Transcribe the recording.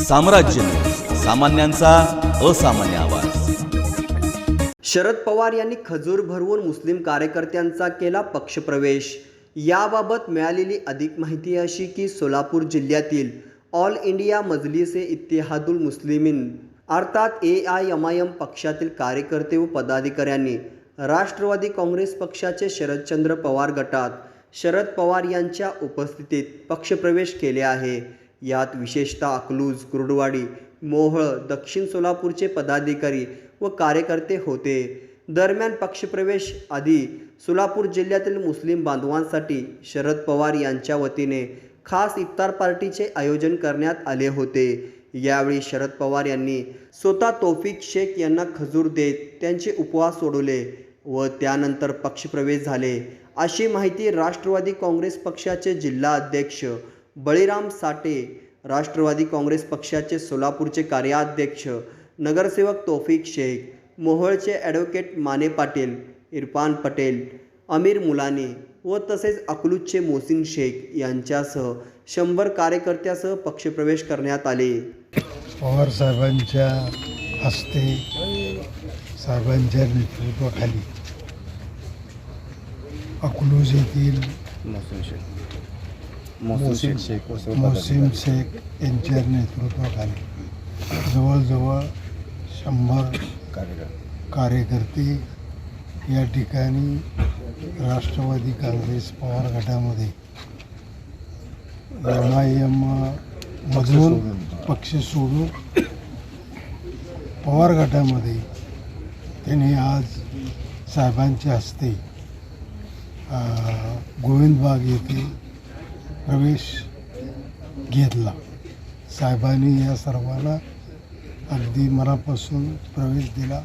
साम्राज्य न्यूज, सामान्यांचा असामान्य आवाज। शरद पवार यांनी खजूर भरवून मुस्लिम कार्यकर्त्यांचा केला पक्षप्रवेश। याबाबत मिळालेली अधिक माहिती अशी की सोलापूर जिल्ह्यातील ऑल इंडिया मजलिसे इत्तेहादुल मुस्लिमीन अर्थात AIMIM पक्षातील कार्यकर्ते व पदाधिकाऱ्यांनी राष्ट्रवादी काँग्रेस पक्षाचे शरदचंद्र पवार गटात शरद पवार यांच्या उपस्थितीत पक्षप्रवेश केले आहे। यात विशेषतः अकलूज, कुर्डुवाडी, मोहोळ, दक्षिण सोलापूरचे पदाधिकारी व कार्यकर्ते होते। दरम्यान पक्षप्रवेश आधी सोलापूर जिल्ह्यातील मुस्लिम बांधवांसाठी शरद पवार यांच्या वतीने खास इफ्तार पार्टीचे आयोजन करण्यात आले होते। यावेळी शरद पवार यांनी स्वतः तौफिक शेख यांना खजूर देत त्यांचे उपवास सोडवले व त्यानंतर पक्षप्रवेश झाले, अशी माहिती राष्ट्रवादी काँग्रेस पक्षाचे जिल्हा अध्यक्ष बळीराम साठे, राष्ट्रवादी काँग्रेस पक्षाचे सोलापूरचे कार्याध्यक्ष नगरसेवक तौफिक शेख, मोहोळचे ॲडव्होकेट माने पाटील, इरफान पटेल, अमीर मुलानी व तसेच अकलूजचे मोहसिन शेख यांच्यासह 100 कार्यकर्त्यासह पक्षप्रवेश करण्यात आले। पवार साहेबांच्या हस्ते साहेबांच्या नेतृत्वाखाली अकलूज येथील मोहसिन शेख यांच्या नेतृत्वाखाली जवळजवळ 100 कार्यकर्ते या ठिकाणी राष्ट्रवादी काँग्रेस पवार गटामध्ये MIM मधून पक्ष सोडून पवार गटामध्ये त्यांनी आज साहेबांच्या हस्ते गोविंदबाग येथे प्रवेश घेतला। साहेबांनी या सर्वांना अगदी मनापासून प्रवेश दिला।